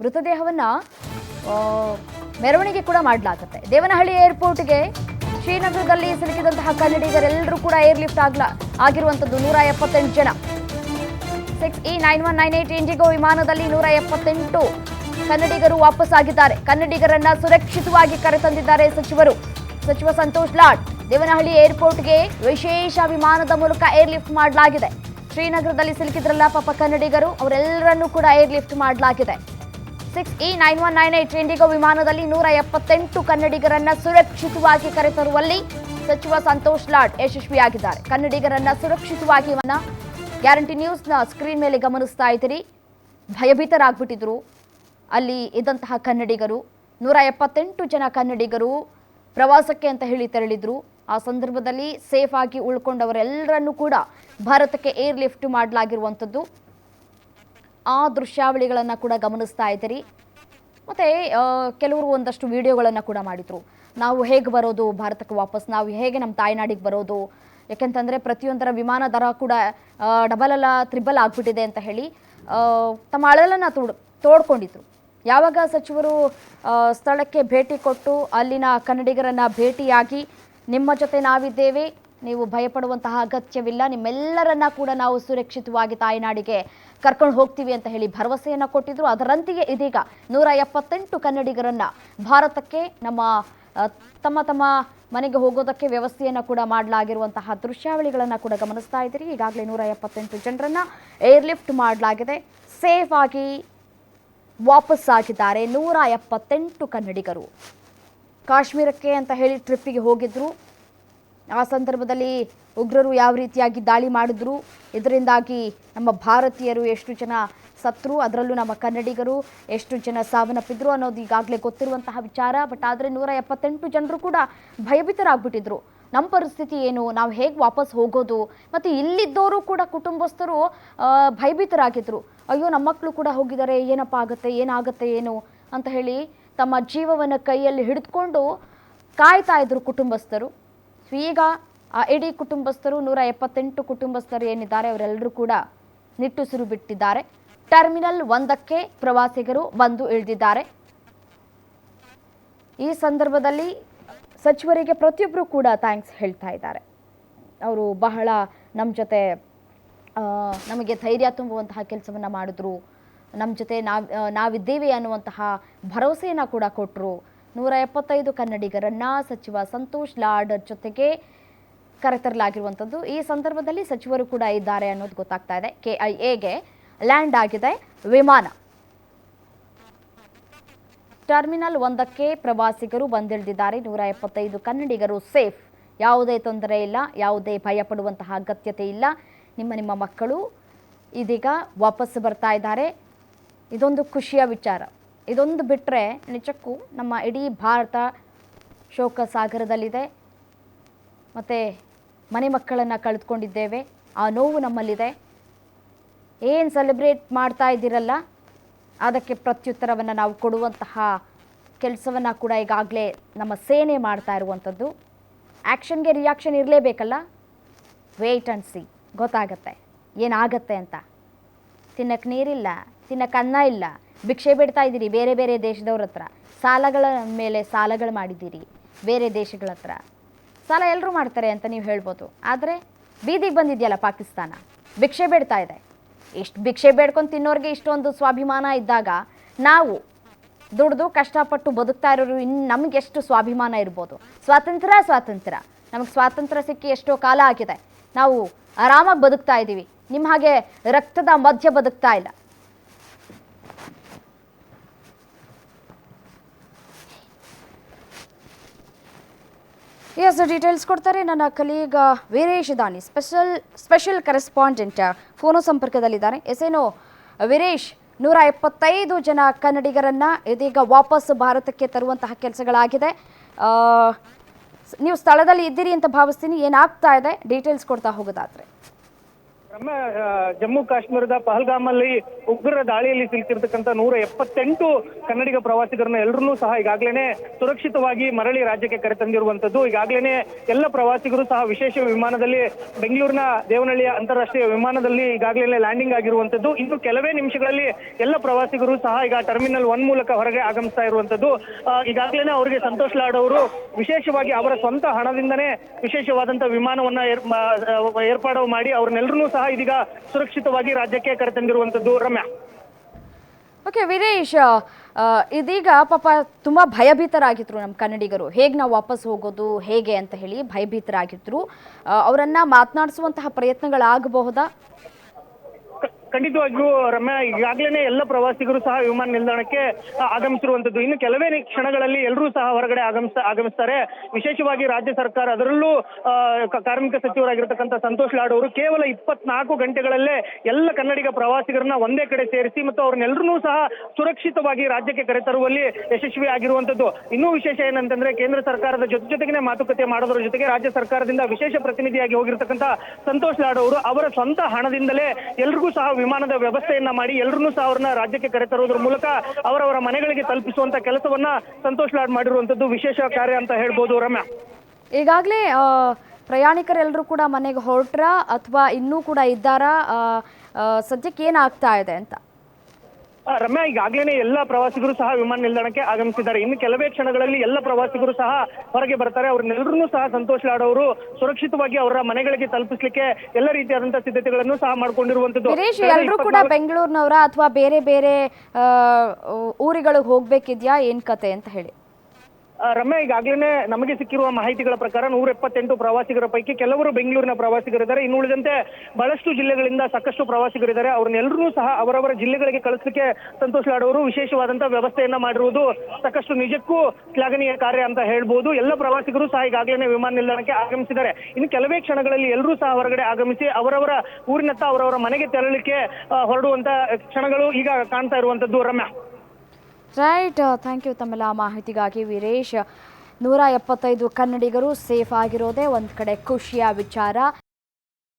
ಮೃತದೇಹವನ್ನು ಮೆರವಣಿಗೆ ಕೂಡ ಮಾಡಲಾಗುತ್ತೆ. ದೇವನಹಳ್ಳಿ ಏರ್ಪೋರ್ಟ್ಗೆ ಶ್ರೀನಗರದಲ್ಲಿ ಸಿಲುಕಿದಂತಹ ಕನ್ನಡಿಗರೆಲ್ಲರೂ ಕೂಡ ಏರ್ಲಿಫ್ಟ್ ಆಗಿರುವಂಥದ್ದು 178 ಜನ. 6E9198 ಇಂಡಿಗೋ ವಿಮಾನದಲ್ಲಿ 178 ಕನ್ನಡಿಗರು ವಾಪಸ್ ಆಗಿದ್ದಾರೆ. ಕನ್ನಡಿಗರನ್ನ ಸುರಕ್ಷಿತವಾಗಿ ಕರೆತಂದಿದ್ದಾರೆ ಸಚಿವ ಸಂತೋಷ್ ಲಾಡ್. ದೇವನಹಳ್ಳಿ ಏರ್ಪೋರ್ಟ್ಗೆ ವಿಶೇಷ ವಿಮಾನದ ಮೂಲಕ ಏರ್ಲಿಫ್ಟ್ ಮಾಡಲಾಗಿದೆ. ಶ್ರೀನಗರದಲ್ಲಿ ಸಿಲುಕಿದ್ರಲ್ಲ ಪಾಪ ಕನ್ನಡಿಗರು, ಅವರೆಲ್ಲರನ್ನೂ ಕೂಡ ಏರ್ಲಿಫ್ಟ್ ಮಾಡಲಾಗಿದೆ. 6E9198 ಇಂಡಿಗೋ ವಿಮಾನದಲ್ಲಿ 178 ಕನ್ನಡಿಗರನ್ನ ಸುರಕ್ಷಿತವಾಗಿ ಕರೆತರುವಲ್ಲಿ ಸಚಿವ ಸಂತೋಷ್ ಲಾಡ್ ಯಶಸ್ವಿಯಾಗಿದ್ದಾರೆ. ಕನ್ನಡಿಗರನ್ನ ಸುರಕ್ಷಿತವಾಗಿ ಗ್ಯಾರಂಟಿ ನ್ಯೂಸ್ನ ಸ್ಕ್ರೀನ್ ಮೇಲೆ ಗಮನಿಸ್ತಾ ಇದ್ದೀರಿ. ಭಯಭೀತರಾಗ್ಬಿಟ್ಟಿದ್ರು ಅಲ್ಲಿ ಇದ್ದಂತಹ ಕನ್ನಡಿಗರು. 178 ಜನ ಕನ್ನಡಿಗರು ಪ್ರವಾಸಕ್ಕೆ ಅಂತ ಹೇಳಿ ತೆರಳಿದ್ರು. ಆ ಸಂದರ್ಭದಲ್ಲಿ ಸೇಫ್ ಆಗಿ ಉಳ್ಕೊಂಡವರೆಲ್ಲರನ್ನೂ ಕೂಡ ಭಾರತಕ್ಕೆ ಏರ್ ಲಿಫ್ಟ್ ಮಾಡಲಾಗಿರುವಂಥದ್ದು. ಆ ದೃಶ್ಯಾವಳಿಗಳನ್ನು ಕೂಡ ಗಮನಿಸ್ತಾ ಇದ್ದೀರಿ. ಮತ್ತು ಕೆಲವರು ಒಂದಷ್ಟು ವಿಡಿಯೋಗಳನ್ನು ಕೂಡ ಮಾಡಿದರು. ನಾವು ಹೇಗೆ ಬರೋದು ಭಾರತಕ್ಕೆ ವಾಪಸ್, ನಾವು ಹೇಗೆ ನಮ್ಮ ತಾಯ್ನಾಡಿಗೆ ಬರೋದು, ಯಾಕೆಂತಂದರೆ ಪ್ರತಿಯೊಂದರ ವಿಮಾನ ದರ ಕೂಡ ಡಬಲ್ ಅಲ್ಲ ತ್ರಿಬಲ್ ಆಗಿಬಿಟ್ಟಿದೆ ಅಂತ ಹೇಳಿ ತಮ್ಮ ಅಳಲನ್ನು ತೋಡ್ಕೊಂಡಿದ್ರು. ಯಾವಾಗ ಸಚಿವರು ಸ್ಥಳಕ್ಕೆ ಭೇಟಿ ಕೊಟ್ಟು ಅಲ್ಲಿನ ಕನ್ನಡಿಗರನ್ನು ಭೇಟಿಯಾಗಿ ನಿಮ್ಮ ಜೊತೆ ನಾವಿದ್ದೇವೆ, ನೀವು ಭಯಪಡುವಂತಹ ಅಗತ್ಯವಿಲ್ಲ, ನಿಮ್ಮೆಲ್ಲರನ್ನ ಕೂಡ ನಾವು ಸುರಕ್ಷಿತವಾಗಿ ತಾಯ್ನಾಡಿಗೆ ಕರ್ಕೊಂಡು ಹೋಗ್ತೀವಿ ಅಂತ ಹೇಳಿ ಭರವಸೆಯನ್ನು ಕೊಟ್ಟಿದ್ರು. ಅದರಂತೆಯೇ ಇದೀಗ 178 ಕನ್ನಡಿಗರನ್ನ ಭಾರತಕ್ಕೆ ತಮ್ಮ ಮನೆಗೆ ಹೋಗೋದಕ್ಕೆ ವ್ಯವಸ್ಥೆಯನ್ನು ಕೂಡ ಮಾಡಲಾಗಿರುವಂತಹ ದೃಶ್ಯಾವಳಿಗಳನ್ನು ಕೂಡ ಗಮನಿಸ್ತಾ ಇದ್ದೀರಿ. ಈಗಾಗಲೇ 178 ಜನರನ್ನ ಏರ್ಲಿಫ್ಟ್ ಮಾಡಲಾಗಿದೆ. ಸೇಫ್ ಆಗಿ ವಾಪಸ್ ಆಗಿದ್ದಾರೆ 178 ಕನ್ನಡಿಗರು. ಕಾಶ್ಮೀರಕ್ಕೆ ಅಂತ ಹೇಳಿ ಟ್ರಿಪ್ಪಿಗೆ ಹೋಗಿದ್ರು. ಆ ಸಂದರ್ಭದಲ್ಲಿ ಉಗ್ರರು ಯಾವ ರೀತಿಯಾಗಿ ದಾಳಿ ಮಾಡಿದ್ರು, ಇದರಿಂದಾಗಿ ನಮ್ಮ ಭಾರತೀಯರು ಎಷ್ಟು ಜನ ಸತ್ರು, ಅದರಲ್ಲೂ ನಮ್ಮ ಕನ್ನಡಿಗರು ಎಷ್ಟು ಜನ ಸಾವನ್ನಪ್ಪಿದ್ರು ಅನ್ನೋದು ಈಗಾಗಲೇ ಗೊತ್ತಿರುವಂತಹ ವಿಚಾರ. ಬಟ್ ಆದರೆ 178 ಜನರು ಕೂಡ ಭಯಭೀತರಾಗ್ಬಿಟ್ಟಿದ್ರು. ನಮ್ಮ ಪರಿಸ್ಥಿತಿ ಏನು, ನಾವು ಹೇಗೆ ವಾಪಸ್ ಹೋಗೋದು, ಮತ್ತು ಇಲ್ಲಿದ್ದವರು ಕೂಡ ಕುಟುಂಬಸ್ಥರು ಭಯಭೀತರಾಗಿದ್ದರು. ಅಯ್ಯೋ ನಮ್ಮ ಮಕ್ಕಳು ಕೂಡ ಹೋಗಿದ್ದಾರೆ, ಏನಪ್ಪ ಆಗುತ್ತೆ, ಏನಾಗುತ್ತೆ ಏನು ಅಂತ ಹೇಳಿ ತಮ್ಮ ಜೀವವನ್ನು ಕೈಯಲ್ಲಿ ಹಿಡಿದುಕೊಂಡು ಕಾಯ್ತಾ ಇದ್ರು ಕುಟುಂಬಸ್ಥರು. ಈಗ ಆ ಇಡೀ ಕುಟುಂಬಸ್ಥರು 178 ಕುಟುಂಬಸ್ಥರು ಏನಿದ್ದಾರೆ ಅವರೆಲ್ಲರೂ ಕೂಡ ನಿಟ್ಟುಸಿರು ಬಿಟ್ಟಿದ್ದಾರೆ. ಟರ್ಮಿನಲ್ 1ಕ್ಕೆ ಪ್ರವಾಸಿಗರು ಬಂದು ಇಳಿದಿದ್ದಾರೆ. ಈ ಸಂದರ್ಭದಲ್ಲಿ ಸಚಿವರಿಗೆ ಪ್ರತಿಯೊಬ್ಬರು ಕೂಡ ಥ್ಯಾಂಕ್ಸ್ ಹೇಳ್ತಾ ಇದ್ದಾರೆ. ಅವರು ಬಹಳ ನಮ್ಮ ಜೊತೆ ನಮಗೆ ಧೈರ್ಯ ತುಂಬುವಂತಹ ಕೆಲಸವನ್ನು ಮಾಡಿದ್ರು, ನಮ್ಮ ಜೊತೆ ನಾವಿದ್ದೇವೆ ಅನ್ನುವಂತಹ ಭರವಸೆಯನ್ನು ಕೂಡ ಕೊಟ್ಟರು. 175 ಕನ್ನಡಿಗರನ್ನ ಸಚಿವ ಸಂತೋಷ್ ಲಾಡ್ ಜೊತೆಗೆ ಕರೆತರಲಾಗಿರುವಂಥದ್ದು. ಈ ಸಂದರ್ಭದಲ್ಲಿ ಸಚಿವರು ಕೂಡ ಇದ್ದಾರೆ ಅನ್ನೋದು ಗೊತ್ತಾಗ್ತಾ ಇದೆ. KIAಗೆ ಲ್ಯಾಂಡ್ ಆಗಿದೆ ವಿಮಾನ. ಟರ್ಮಿನಲ್ 1ಕ್ಕೆ ಪ್ರವಾಸಿಗರು ಬಂದಿಳಿದಿದ್ದಾರೆ. 175 ಕನ್ನಡಿಗರು ಸೇಫ್, ಯಾವುದೇ ತೊಂದರೆ ಇಲ್ಲ, ಯಾವುದೇ ಭಯ ಪಡುವಂತಹ ಅಗತ್ಯತೆ ಇಲ್ಲ. ನಿಮ್ಮ ಮಕ್ಕಳು ಇದೀಗ ವಾಪಸ್ ಬರ್ತಾ ಇದ್ದಾರೆ. ಇದೊಂದು ಖುಷಿಯ ವಿಚಾರ. ಇದೊಂದು ಬಿಟ್ಟರೆ ನಿಜಕ್ಕೂ ನಮ್ಮ ಇಡೀ ಭಾರತ ಶೋಕ ಸಾಗರದಲ್ಲಿದೆ. ಮತ್ತು ಮನೆ ಮಕ್ಕಳನ್ನು ಕಳೆದುಕೊಂಡಿದ್ದೇವೆ, ಆ ನೋವು ನಮ್ಮಲ್ಲಿದೆ. ಏನು ಸೆಲೆಬ್ರೇಟ್ ಮಾಡ್ತಾ ಇದ್ದೀರಲ್ಲ, ಅದಕ್ಕೆ ಪ್ರತ್ಯುತ್ತರವನ್ನು ನಾವು ಕೊಡುವಂತಹ ಕೆಲಸವನ್ನು ಕೂಡ ಈಗಾಗಲೇ ನಮ್ಮ ಸೇನೆ ಮಾಡ್ತಾ ಇರುವಂಥದ್ದು. ಆ್ಯಕ್ಷನ್ಗೆ ರಿಯಾಕ್ಷನ್ ಇರಲೇಬೇಕಲ್ಲ. ವೇಟ್ ಆ್ಯಂಡ್ ಸಿ, ಗೊತ್ತಾಗತ್ತೆ ಏನಾಗತ್ತೆ ಅಂತ. ತಿನ್ನಕ್ಕೆ ನೀರಿಲ್ಲ, ತಿನ್ನಕ್ಕೆ ಅನ್ನ ಇಲ್ಲ, ಭಿಕ್ಷೆ ಬಿಡ್ತಾ ಇದ್ದೀರಿ ಬೇರೆ ಬೇರೆ ದೇಶದವ್ರ ಹತ್ರ, ಸಾಲಗಳ ಮೇಲೆ ಸಾಲಗಳು ಮಾಡಿದ್ದೀರಿ ಬೇರೆ ದೇಶಗಳ ಹತ್ರ. ಸಾಲ ಎಲ್ಲರೂ ಮಾಡ್ತಾರೆ ಅಂತ ನೀವು ಹೇಳ್ಬೋದು, ಆದರೆ ಬೀದಿಗೆ ಬಂದಿದೆಯಲ್ಲ ಪಾಕಿಸ್ತಾನ, ಭಿಕ್ಷೆ ಬೇಡ್ತಾ ಇದೆ. ಇಷ್ಟು ಭಿಕ್ಷೆ ಬೇಡ್ಕೊಂಡು ತಿನ್ನೋರಿಗೆ ಇಷ್ಟೊಂದು ಸ್ವಾಭಿಮಾನ ಇದ್ದಾಗ ನಾವು ದುಡ್ದು ಕಷ್ಟಪಟ್ಟು ಬದುಕ್ತಾ ಇರೋರು ನಮ್ಗೆ ಎಷ್ಟು ಸ್ವಾಭಿಮಾನ ಇರ್ಬೋದು. ಸ್ವಾತಂತ್ರ್ಯ ನಮಗೆ ಸ್ವಾತಂತ್ರ್ಯ ಸಿಕ್ಕಿ ಎಷ್ಟೋ ಕಾಲ ಆಗಿದೆ, ನಾವು ಆರಾಮಾಗಿ ಬದುಕ್ತಾ ಇದ್ದೀವಿ. ನಿಮ್ಮ ಹಾಗೆ ರಕ್ತದ ಮಧ್ಯ ಬದುಕ್ತಾ ಇಲ್ಲ. ಡೀಟೇಲ್ಸ್ ಕೊಡ್ತಾರೆ ನನ್ನ ಕಲೀಗ ವೀರೇಶ್ ದಾನಿ, ಸ್ಪೆಷಲ್ ಕರೆಸ್ಪಾಂಡೆಂಟ್ ಫೋನು ಸಂಪರ್ಕದಲ್ಲಿದ್ದಾರೆ. ಎಸೇನೋ ವೀರೇಶ್, 175 ಜನ ಕನ್ನಡಿಗರನ್ನ ಇದೀಗ ವಾಪಸ್ ಭಾರತಕ್ಕೆ ತರುವಂತಹ ಕೆಲಸಗಳಾಗಿದೆ. ನೀವು ಸ್ಥಳದಲ್ಲಿ ಇದ್ದೀರಿ ಅಂತ ಭಾವಿಸ್ತೀನಿ. ಏನಾಗ್ತಾ ಇದೆ ಡೀಟೇಲ್ಸ್ ಕೊಡ್ತಾ ಹೋಗೋದಾದ್ರೆ? ರಮ್ಯಾ, ಜಮ್ಮು ಕಾಶ್ಮೀರದ ಪಹಲ್ಗಾಮಲ್ಲಿ ಉಗ್ರರ ದಾಳಿಯಲ್ಲಿ ಸಿಲುಕಿರ್ತಕ್ಕಂಥ 178 ಕನ್ನಡಿಗ ಪ್ರವಾಸಿಗರನ್ನ ಎಲ್ಲರನ್ನೂ ಸಹ ಈಗಾಗಲೇ ಸುರಕ್ಷಿತವಾಗಿ ಮರಳಿ ರಾಜ್ಯಕ್ಕೆ ಕರೆತಂದಿರುವಂತದ್ದು. ಈಗಾಗಲೇ ಎಲ್ಲ ಪ್ರವಾಸಿಗರು ಸಹ ವಿಶೇಷ ವಿಮಾನದಲ್ಲಿ ಬೆಂಗಳೂರಿನ ದೇವನಹಳ್ಳಿಯ ಅಂತಾರಾಷ್ಟ್ರೀಯ ವಿಮಾನದಲ್ಲಿ ಈಗಾಗಲೇ ಲ್ಯಾಂಡಿಂಗ್ ಆಗಿರುವಂತದ್ದು. ಇನ್ನು ಕೆಲವೇ ನಿಮಿಷಗಳಲ್ಲಿ ಎಲ್ಲ ಪ್ರವಾಸಿಗರು ಸಹ ಈಗ ಟರ್ಮಿನಲ್ 1 ಮೂಲಕ ಹೊರಗೆ ಆಗಮಿಸ್ತಾ ಇರುವಂತದ್ದು. ಈಗಾಗಲೇ ಅವರಿಗೆ ಸಂತೋಷ್ ಲಾಡ್ ಅವರು ವಿಶೇಷವಾಗಿ ಅವರ ಸ್ವಂತ ಹಣದಿಂದನೇ ವಿಶೇಷವಾದಂತಹ ವಿಮಾನವನ್ನ ಏರ್ಪಾಡು ಮಾಡಿ ಅವ್ರನ್ನೆಲ್ಲರನ್ನೂ ಸಹ ಇದೀಗ ಸುರಕ್ಷಿತವಾಗಿ ರಾಜ್ಯಕ್ಕೆ ಕರೆತಂದಿರುವಂತದ್ದು. ರಮ್ಯಾ. ಓಕೆ ವೀರೇಶ್, ಇದೀಗ ಪಾಪ ತುಂಬಾ ಭಯಭೀತರಾಗಿದ್ರು ನಮ್ಮ ಕನ್ನಡಿಗರು. ಹೇಗೆ ನಾವು ವಾಪಸ್ ಹೋಗೋದು ಹೇಗೆ ಅಂತ ಹೇಳಿ ಭಯಭೀತರಾಗಿದ್ರು. ಅವರನ್ನ ಮಾತನಾಡಿಸುವಂತಹ ಪ್ರಯತ್ನಗಳಾಗಬಹುದಾ? ಖಂಡಿತವಾಗಿಯೂ ರಮ್ಯಾ, ಈಗಾಗಲೇ ಎಲ್ಲ ಪ್ರವಾಸಿಗರು ಸಹ ವಿಮಾನ ನಿಲ್ದಾಣಕ್ಕೆ ಆಗಮಿಸಿರುವಂತದ್ದು. ಇನ್ನು ಕೆಲವೇ ಕ್ಷಣಗಳಲ್ಲಿ ಎಲ್ಲರೂ ಸಹ ಹೊರಗಡೆ ಆಗಮಿಸ್ತಾರೆ. ವಿಶೇಷವಾಗಿ ರಾಜ್ಯ ಸರ್ಕಾರ, ಅದರಲ್ಲೂ ಕಾರ್ಮಿಕ ಸಚಿವರಾಗಿರ್ತಕ್ಕಂಥ ಸಂತೋಷ್ ಲಾಡ್ ಅವರು ಕೇವಲ 24 ಗಂಟೆಗಳಲ್ಲೇ ಎಲ್ಲ ಕನ್ನಡಿಗ ಪ್ರವಾಸಿಗರನ್ನ ಒಂದೇ ಕಡೆ ಸೇರಿಸಿ ಮತ್ತು ಅವ್ರನ್ನೆಲ್ಲರನ್ನೂ ಸಹ ಸುರಕ್ಷಿತವಾಗಿ ರಾಜ್ಯಕ್ಕೆ ಕರೆತರುವಲ್ಲಿ ಯಶಸ್ವಿ ಆಗಿರುವಂತದ್ದು. ಇನ್ನೂ ವಿಶೇಷ ಏನಂತಂದ್ರೆ, ಕೇಂದ್ರ ಸರ್ಕಾರದ ಜೊತೆಗೆ ಮಾತುಕತೆ ಮಾಡೋದ್ರ ಜೊತೆಗೆ ರಾಜ್ಯ ಸರ್ಕಾರದಿಂದ ವಿಶೇಷ ಪ್ರತಿನಿಧಿಯಾಗಿ ಹೋಗಿರ್ತಕ್ಕಂಥ ಸಂತೋಷ್ ಲಾಡ್ ಅವರು ಅವರ ಸ್ವಂತ ಹಣದಿಂದಲೇ ಎಲ್ರಿಗೂ ಸಹ ವಿಮಾನದ ವ್ಯವಸ್ಥೆಯನ್ನ ಮಾಡಿ ಎಲ್ಲರನ್ನೂ ಸಹ ಅವ್ರನ್ನ ರಾಜ್ಯಕ್ಕೆ ಕರೆತರುವುದರ ಮೂಲಕ ಅವರವರ ಮನೆಗಳಿಗೆ ತಲುಪಿಸುವಂತ ಕೆಲಸವನ್ನ ಸಂತೋಷ್ ಲಾಡ್ ಮಾಡಿರುವಂತದ್ದು ವಿಶೇಷ ಕಾರ್ಯ ಅಂತ ಹೇಳ್ಬೋದು. ರಮ್ಯಾ, ಈಗಾಗಲೇ ಪ್ರಯಾಣಿಕರೆಲ್ಲರೂ ಕೂಡ ಮನೆಗೆ ಹೊರಟ್ರಾ ಅಥವಾ ಇನ್ನೂ ಕೂಡ ಇದ್ದಾರಾ? ಸದ್ಯಕ್ಕೆ ಏನಾಗ್ತಾ ಇದೆ ಅಂತ? ರಮ್ಯಾ, ಈಗಾಗಲೇ ಎಲ್ಲ ಪ್ರವಾಸಿಗರು ಸಹ ವಿಮಾನ ನಿಲ್ದಾಣಕ್ಕೆ ಆಗಮಿಸಿದ್ದಾರೆ. ಇನ್ನು ಕೆಲವೇ ಕ್ಷಣಗಳಲ್ಲಿ ಎಲ್ಲ ಪ್ರವಾಸಿಗರು ಸಹ ಹೊರಗೆ ಬರ್ತಾರೆ. ಅವ್ರನ್ನೆಲ್ಲರನ್ನೂ ಸಹ ಸಂತೋಷ್ ಲಾಡ್ ಅವರು ಸುರಕ್ಷಿತವಾಗಿ ಅವರ ಮನೆಗಳಿಗೆ ತಲುಪಿಸಲಿಕ್ಕೆ ಎಲ್ಲ ರೀತಿಯಾದಂತಹ ಸಿದ್ಧತೆಗಳನ್ನು ಸಹ ಮಾಡಿಕೊಂಡಿರುವಂತದ್ದು. ವೀರೇಶ್, ಎಲ್ಲರೂ ಕೂಡ ಬೆಂಗಳೂರಿನವರ ಅಥವಾ ಬೇರೆ ಬೇರೆ ಊರುಗಳಿಗೆ ಹೋಗ್ಬೇಕಿದ್ಯಾ, ಏನ್ ಕತೆ ಅಂತ ಹೇಳಿ? ರಮ್ಯಾ, ಈಗಾಗಲೇ ನಮಗೆ ಸಿಕ್ಕಿರುವ ಮಾಹಿತಿಗಳ ಪ್ರಕಾರ 178 ಪ್ರವಾಸಿಗರ ಪೈಕಿ ಕೆಲವರು ಬೆಂಗಳೂರಿನ ಪ್ರವಾಸಿಗರಿದ್ದಾರೆ. ಇನ್ನು ಉಳಿದಂತೆ ಬಹಳಷ್ಟು ಜಿಲ್ಲೆಗಳಿಂದ ಸಾಕಷ್ಟು ಪ್ರವಾಸಿಗರಿದ್ದಾರೆ. ಅವ್ರನ್ನೆಲ್ಲರೂ ಸಹ ಅವರವರ ಜಿಲ್ಲೆಗಳಿಗೆ ಕಳಿಸಲಿಕ್ಕೆ ಸಂತೋಷ್ ಲಾಡ್ ಅವರು ವಿಶೇಷವಾದಂತಹ ವ್ಯವಸ್ಥೆಯನ್ನ ಮಾಡಿರುವುದು ಸಾಕಷ್ಟು ನಿಜಕ್ಕೂ ಶ್ಲಾಘನೀಯ ಕಾರ್ಯ ಅಂತ ಹೇಳ್ಬೋದು. ಎಲ್ಲ ಪ್ರವಾಸಿಗರು ಸಹ ಈಗಾಗಲೇ ವಿಮಾನ ನಿಲ್ದಾಣಕ್ಕೆ ಆಗಮಿಸಿದ್ದಾರೆ. ಇನ್ನು ಕೆಲವೇ ಕ್ಷಣಗಳಲ್ಲಿ ಎಲ್ಲರೂ ಸಹ ಹೊರಗಡೆ ಆಗಮಿಸಿ ಅವರವರ ಊರಿನತ್ತ ಅವರವರ ಮನೆಗೆ ತೆರಳಲಿಕ್ಕೆ ಹೊರಡುವಂತ ಕ್ಷಣಗಳು ಈಗ ಕಾಣ್ತಾ ಇರುವಂತದ್ದು. ರಮ್ಯಾ. ರೈಟ್, ಥ್ಯಾಂಕ್ ಯು ತಮ್ಮೆಲ್ಲ ಮಾಹಿತಿಗಾಗಿ ವೀರೇಶ್. 175 ಕನ್ನಡಿಗರು ಸೇಫ್ ಆಗಿರೋದೇ ಒಂದು ಕಡೆ ಖುಷಿಯ ವಿಚಾರ.